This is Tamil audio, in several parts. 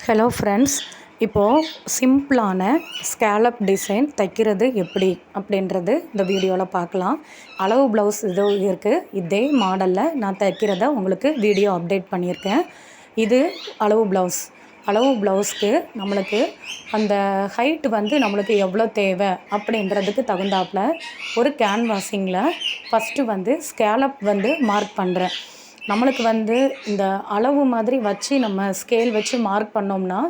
ஹலோ ஃப்ரெண்ட்ஸ், இப்போது சிம்பிளான ஸ்கேலப் டிசைன் தைக்கிறது எப்படி அப்படின்றது இந்த வீடியோவில் பார்க்கலாம். அளவு ப்ளவுஸ் இதோ இருக்குது. இதே மாடலில் நான் தைக்கிறத உங்களுக்கு வீடியோ அப்டேட் பண்ணியிருக்கேன். இது அளவு ப்ளவுஸ்க்கு நம்மளுக்கு அந்த ஹைட் நம்மளுக்கு எவ்வளோ தேவை அப்படின்றதுக்கு தகுந்தாப்பில் ஒரு கேன்வாஸிங்கில் ஃபஸ்ட்டு ஸ்கேலப் மார்க் பண்ணுறேன். நம்மளுக்கு இந்த அளவு மாதிரி வச்சு நம்ம ஸ்கேல் வச்சு மார்க் பண்ணோம்னா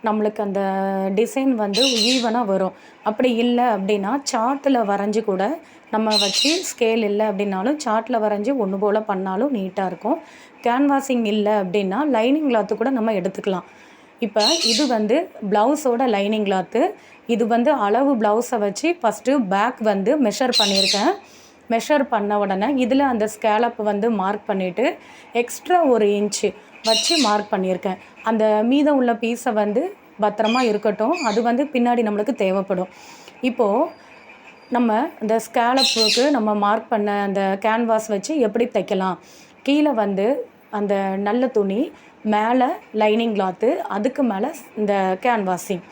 நம்மளுக்கு அந்த டிசைன் ஈவனாக வரும். அப்படி இல்லை அப்படின்னா சார்ட்டில் வரைஞ்சி கூட நம்ம வச்சு ஸ்கேல் இல்லை அப்படின்னாலும் சார்ட்டில் வரைஞ்சி ஒன்று போல் பண்ணாலும் நீட்டாக இருக்கும். கேன்வாஸிங் இல்லை அப்படின்னா லைனிங் கிளாத்து கூட நம்ம எடுத்துக்கலாம். இப்போ இது ப்ளவுஸோட லைனிங் கிளாத்து. இது அளவு ப்ளவுஸை வச்சு ஃபஸ்ட்டு பேக் மெஷர் பண்ணியிருக்கேன். மெஷர் பண்ண உடனே இதில் அந்த ஸ்கேலப் மார்க் பண்ணிவிட்டு எக்ஸ்ட்ரா 1 இன்ச்சு வச்சு மார்க் பண்ணியிருக்கேன். அந்த மீதம் உள்ள பீஸை பத்திரமா இருக்கட்டும். அது பின்னாடி நம்மளுக்கு தேவைப்படும். இப்போது நம்ம இந்த ஸ்கேலப்புக்கு நம்ம மார்க் பண்ண அந்த கேன்வாஸ் வச்சு எப்படி தைக்கலாம்? கீழே அந்த நல்ல துணி, மேலே லைனிங் கிளாத்து, அதுக்கு மேலே இந்த கேன்வாஸிங்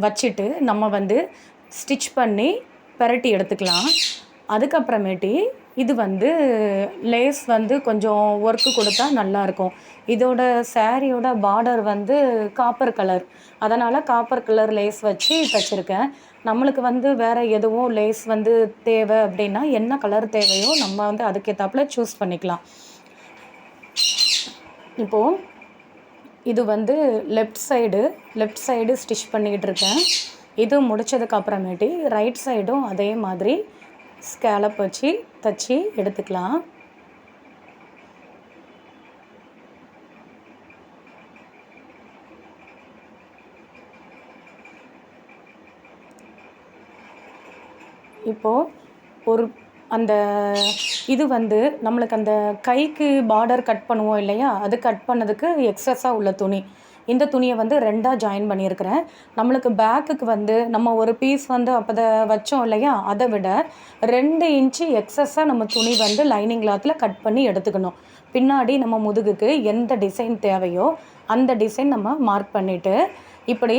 வச்சுட்டு நம்ம ஸ்டிச் பண்ணி பெரட்டி எடுத்துக்கலாம். அதுக்கப்புறமேட்டி இது லேஸ் கொஞ்சம் ஒர்க்கு கொடுத்தா நல்லாயிருக்கும். இதோட சாரியோட பார்டர் காப்பர் கலர், அதனால் காப்பர் கலர் லேஸ் வச்சு தைச்சிருக்கேன். நம்மளுக்கு வேறு எதுவும் லேஸ் தேவை அப்படின்னா என்ன கலர் தேவையோ நம்ம அதுக்கேற்றாப்புல சூஸ் பண்ணிக்கலாம். இப்போது இது லெஃப்ட் சைடு ஸ்டிச் பண்ணிக்கிட்டு இருக்கேன். இது முடித்ததுக்கப்புறமேட்டி ரைட் சைடும் அதே மாதிரி ஸ்கேலப் வச்சு தச்சு எடுத்துக்கலாம். இப்போது அந்த இது நம்மளுக்கு அந்த கைக்கு பார்டர் கட் பண்ணுவோம் இல்லையா, அது கட் பண்ணதுக்கு எக்ஸஸாக உள்ள துணி. இந்த துணியை 2ஆக ஜாயின் பண்ணியிருக்கிறேன். நம்மளுக்கு பேக்குக்கு நம்ம ஒரு பீஸ் அப்போ வச்சோம் இல்லையா, அதை விட 2 இன்ச்சு எக்ஸஸாக நம்ம துணி லைனிங் கிளாத்தில் கட் பண்ணி எடுத்துக்கணும். பின்னாடி நம்ம முதுகுக்கு எந்த டிசைன் தேவையோ அந்த டிசைன் நம்ம மார்க் பண்ணிவிட்டு இப்படி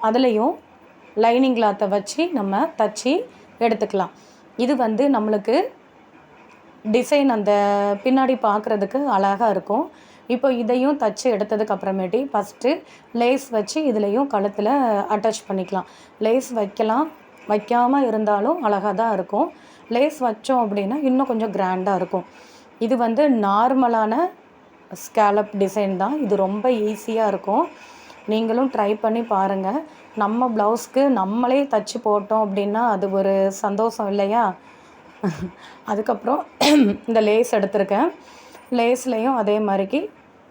அதுலேயும் லைனிங் கிளாத்தை வச்சு நம்ம தச்சு எடுத்துக்கலாம். இது நம்மளுக்கு டிசைன் அந்த பின்னாடி பார்க்குறதுக்கு அழகாக இருக்கும். இப்போ இதையும் தச்சு எடுத்ததுக்கு அப்புறமேட்டி ஃபஸ்ட்டு லேஸ் வச்சு இதுலேயும் கழுத்தில் அட்டாச் பண்ணிக்கலாம். லேஸ் வைக்காமல் இருந்தாலும் அழகாக தான் இருக்கும். லேஸ் வச்சோம் அப்படின்னா இன்னும் கொஞ்சம் கிராண்டாக இருக்கும். இது நார்மலான ஸ்கேலப் டிசைன் தான். இது ரொம்ப ஈஸியாக இருக்கும். நீங்களும் ட்ரை பண்ணி பாருங்கள். நம்ம ப்ளவுஸ்க்கு நம்மளே தச்சு போட்டோம் அப்படின்னா அது ஒரு சந்தோஷம் இல்லையா? அதுக்கப்புறம் இந்த லேஸ் எடுத்திருக்கேன். லேஸ்லேயும் அதே மாதிரிக்கு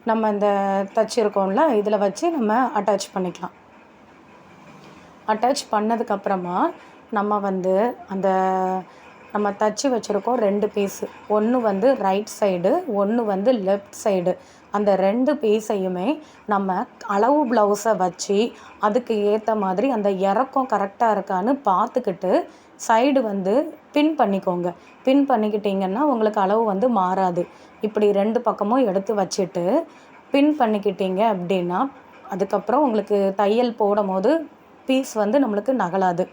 நம்ம இந்த தச்சிருக்கோம்ல, இதில் வச்சு நம்ம அட்டாச் பண்ணிக்கலாம். அட்டாச் பண்ணதுக்கப்புறமா நம்ம அந்த நம்ம தச்சு வச்சுருக்கோம் 2 பீஸு. ஒன்று ரைட் சைடு, ஒன்று லெஃப்ட் சைடு. அந்த 2 பீஸையுமே நம்ம அளவு ப்ளவுஸை வச்சு அதுக்கு ஏற்ற மாதிரி அந்த இறக்கம் கரெக்டாக இருக்கான்னு பார்த்துக்கிட்டு சைடு பின் பண்ணிக்கோங்க. பின் பண்ணிக்கிட்டிங்கன்னா உங்களுக்கு அளவு மாறாது. இப்படி 2 பக்கமும் எடுத்து வச்சுட்டு பின் பண்ணிக்கிட்டீங்க அப்படின்னா அதுக்கப்புறம் உங்களுக்கு தையல் போடும்போது பீஸ் நம்மளுக்கு நகலாது.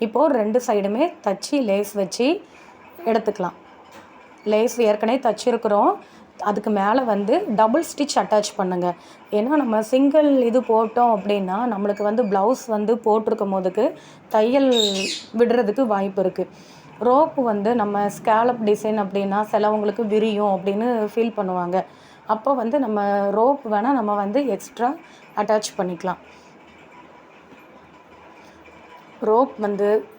இப்போது 2 சைடுமே தச்சு லேஸ் வச்சு எடுத்துக்கலாம். லேஸ் ஏற்கனவே தச்சுருக்குறோம். அதுக்கு மேலே டபுள் ஸ்டிச் அட்டாச் பண்ணுங்கள். ஏன்னா நம்ம சிங்கிள் இது போட்டோம் அப்படின்னா நம்மளுக்கு ப்ளவுஸ் போட்டிருக்கும் போதுக்கு தையல் விடுறதுக்கு வாய்ப்பு இருக்குது. ரோப்பு நம்ம ஸ்கேலப் டிசைன் அப்படின்னா சிலவங்களுக்கு விரியும் அப்படின்னு ஃபீல் பண்ணுவாங்க. அப்போ நம்ம ரோப் வேணால் நம்ம எக்ஸ்ட்ரா அட்டாச் பண்ணிக்கலாம். ரோப்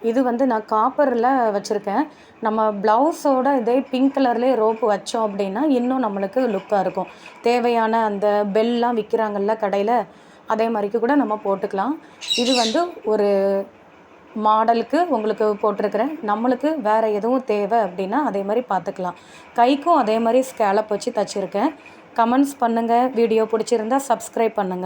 இது நான் காப்பரில் வச்சுருக்கேன். நம்ம ப்ளவுஸோட இதே பிங்க் கலர்லேயே ரோப்பு வச்சோம் அப்படின்னா இன்னும் நம்மளுக்கு லுக்காக இருக்கும். தேவையான அந்த பெல்லாம் விற்கிறாங்கல்ல கடையில், அதே மாதிரிக்கு கூட நம்ம போட்டுக்கலாம். இது ஒரு மாடலுக்கு உங்களுக்கு போட்டிருக்கிறேன். நம்மளுக்கு வேறு எதுவும் தேவை அப்படின்னா அதே மாதிரி பார்த்துக்கலாம். கைக்கும் அதே மாதிரி ஸ்கேலப் வச்சு தச்சுருக்கேன். கமெண்ட்ஸ் பண்ணுங்கள். வீடியோ பிடிச்சிருந்தா சப்ஸ்கிரைப் பண்ணுங்கள்.